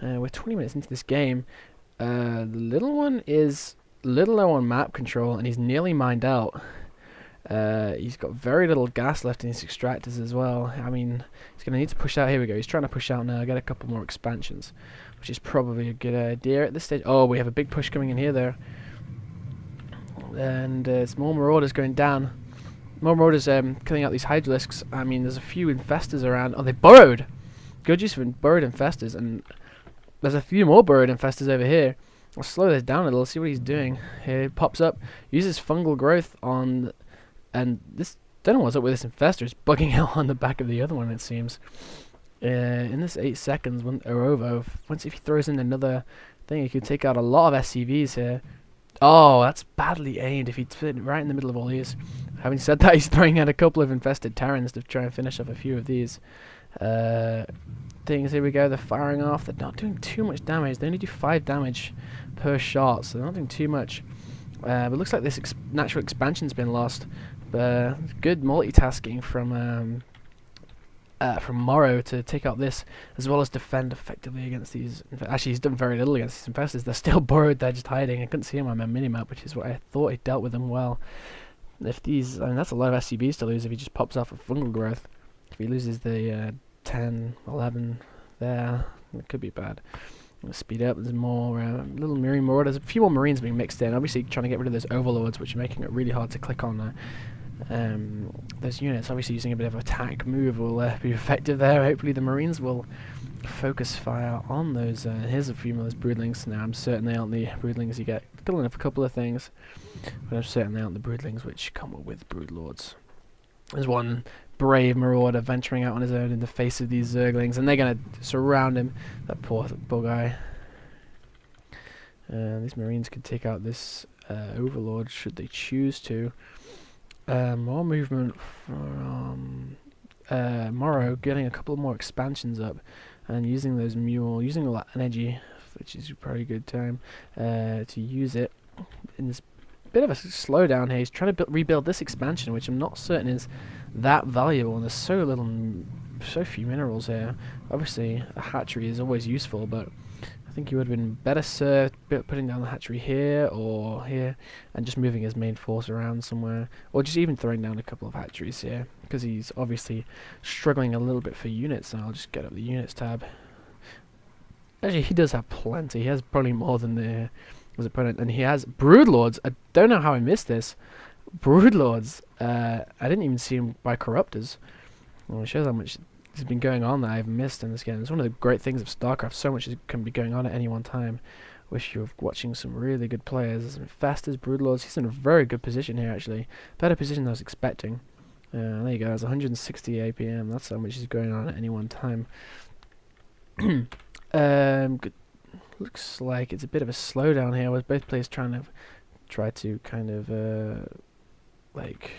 We're 20 minutes into this game. The little one is a little low on map control, and he's nearly mined out. He's got very little gas left in his extractors as well. I mean, he's going to need to push out. Here we go. He's trying to push out now, get a couple more expansions, which is probably a good idea at this stage. Oh, we have a big push coming in here, though. And it's more marauders going down. More marauders killing out these hydralisks. I mean, there's a few infestors around. Oh, they burrowed! Good use for burrowed infestors, and there's a few more burrowed infestors over here. I'll slow this down a little, see what he's doing. Here, it pops up, uses fungal growth on... And this, don't know what's up with this infestor. It's bugging out on the back of the other one, it seems. In this 8 seconds are over. Once if he throws in another thing, he could take out a lot of SCVs here. Oh, that's badly aimed if he'd fit right in the middle of all these. Having said that, he's throwing out a couple of infested Terrans to try and finish off a few of these things. Here we go, they're firing off. They're not doing too much damage. They only do 5 damage per shot, so they're not doing too much. But it looks like this natural expansion's been lost. Good multitasking from Morrow to take out this, as well as defend effectively against these. Actually, he's done very little against these infestors. They're still burrowed there, just hiding. I couldn't see him on my minimap, which is what I thought. He dealt with them well. If these, I mean, that's a lot of SCVs to lose if he just pops off of fungal growth. If he loses the 10, 11 there, it could be bad. Let's speed up. There's more little marine marauders. A few more marines being mixed in. Obviously, trying to get rid of those overlords, which are making it really hard to click on those units. Obviously, using a bit of attack move will be effective there. Hopefully, the marines will focus fire on those. Here's a few more of those broodlings. Now, I'm certain they aren't the broodlings you get killing off a couple of things, but I'm certain they aren't the broodlings which come with broodlords. There's one brave marauder venturing out on his own in the face of these zerglings, and they're going to surround him. That poor guy. These marines could take out this overlord should they choose to. More movement from Morrow, getting a couple more expansions up and using those using all that energy, which is probably a good time to use it in this bit of a slowdown here. He's trying to rebuild this expansion, which I'm not certain is that valuable, and there's so few minerals here. Obviously, a hatchery is always useful, but I think he would have been better served putting down the hatchery here or here and just moving his main force around somewhere, or just even throwing down a couple of hatcheries here, because he's obviously struggling a little bit for units. And I'll just get up the units tab. Actually, he does have plenty. He has probably more than his opponent, and he has broodlords. I don't know how I missed this. Broodlords. I didn't even see him by corruptors. Well, it shows how much has been going on that I've missed in this game. It's one of the great things of StarCraft. So much can be going on at any one time. Wish you were watching some really good players. Fastest broodlords. He's in a very good position here, actually. Better position than I was expecting. There you go. There's 160 APM. That's how much is going on at any one time. Good. Looks like it's a bit of a slowdown here, with both players trying to kind of like,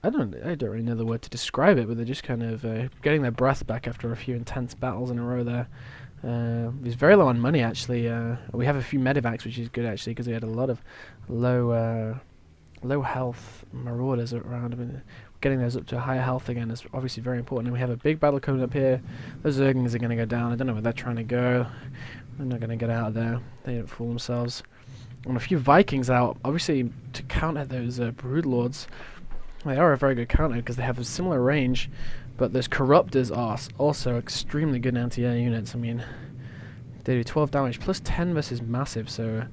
I don't really know the word to describe it, but they're just kind of getting their breath back after a few intense battles in a row there. He's very low on money, actually. We have a few medivacs, which is good, actually, because we had a lot of low health marauders around. I mean, getting those up to higher health again is obviously very important. And we have a big battle coming up here. Those Zerglings are going to go down. I don't know where they're trying to go. They're not going to get out of there. They don't fool themselves. And a few Vikings out, obviously, to counter those broodlords. They are a very good counter because they have a similar range, but those corruptors are also extremely good anti-air units. I mean, they do 12 damage plus 10 versus massive, so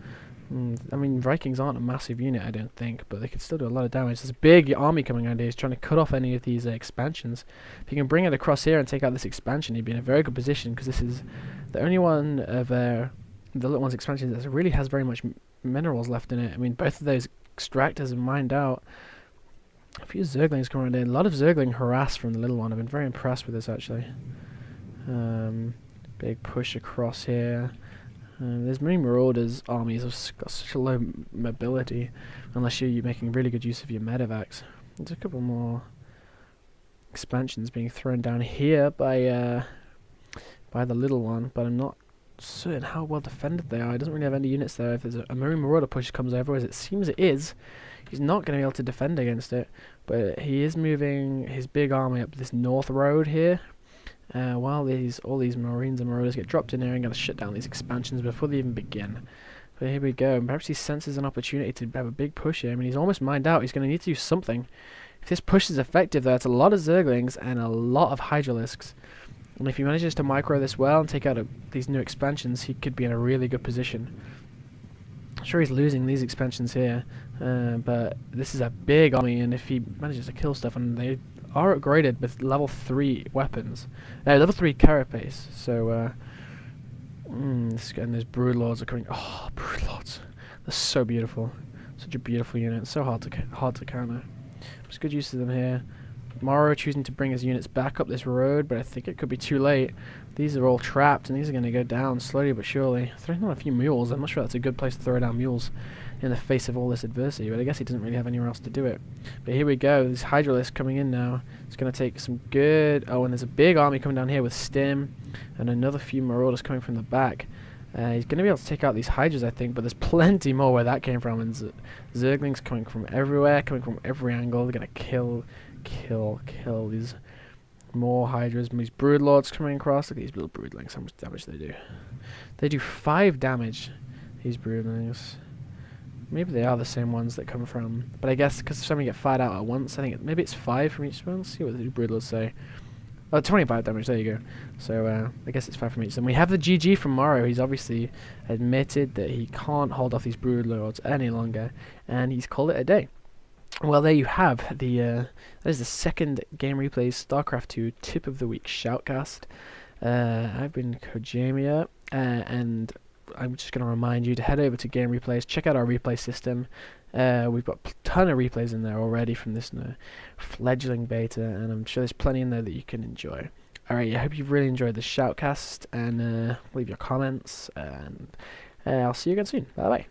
I mean, Vikings aren't a massive unit, I don't think, but they can still do a lot of damage. There's a big army coming out here. He's trying to cut off any of these expansions. If he can bring it across here and take out this expansion, he'd be in a very good position, because this is the only one of the little one's expansions that really has very much minerals left in it. I mean, both of those extractors are mined out. A few Zerglings come around here. A lot of Zergling harass from the little one. I've been very impressed with this, actually. Big push across here. There's many Marauders armies have got such a low mobility, unless you're making really good use of your medevacs. There's a couple more expansions being thrown down here by the little one, but I'm not certain how well defended they are. It doesn't really have any units there. If there's a Marine Marauder push comes over, as it seems it is, he's not going to be able to defend against it. But he is moving his big army up this north road here. while all these Marines and Marauders get dropped in here and going to shut down these expansions before they even begin. But here we go. Perhaps he senses an opportunity to have a big push here. I mean, he's almost mined out. He's going to need to do something. If this push is effective, though, it's a lot of Zerglings and a lot of Hydralisks. And if he manages to micro this well and take out these new expansions, he could be in a really good position. I'm sure he's losing these expansions here, but this is a big army, and if he manages to kill stuff, and they are upgraded with level 3 weapons, level 3 carapace, so and those Broodlords are coming. Oh, Broodlords, they're so beautiful, such a beautiful unit, so hard to counter. It's good use of them here. Morrow choosing to bring his units back up this road, but I think it could be too late. These are all trapped, and these are going to go down slowly but surely. Throwing down a few mules. I'm not sure that's a good place to throw down mules in the face of all this adversity, but I guess he doesn't really have anywhere else to do it. But here we go. This Hydralisk coming in now. It's going to take some good... Oh, and there's a big army coming down here with Stim, and another few Marauders coming from the back. He's going to be able to take out these Hydras, I think, but there's plenty more where that came from, and Zerglings coming from everywhere, coming from every angle. They're going to kill these more Hydras, and these Broodlords coming across. Look at these little Broodlings, how much damage they do. They do 5 damage, these Broodlings. Maybe they are the same ones that come from, but I guess because some of them get fired out at once, I think maybe it's 5 from each one. Let's see what the Broodlords say. Oh, 25 damage, there you go. So, I guess it's 5 from each. And we have the GG from Morrow. He's obviously admitted that he can't hold off these Broodlords any longer, and he's called it a day. Well, there you have that is the second Game Replays StarCraft 2 Tip of the Week shoutcast. I've been Kojamia, and I'm just going to remind you to head over to Game Replays, check out our replay system. We've got a ton of replays in there already from this fledgling beta, and I'm sure there's plenty in there that you can enjoy. Alright, I hope you've really enjoyed the shoutcast, and leave your comments, and I'll see you again soon. Bye bye.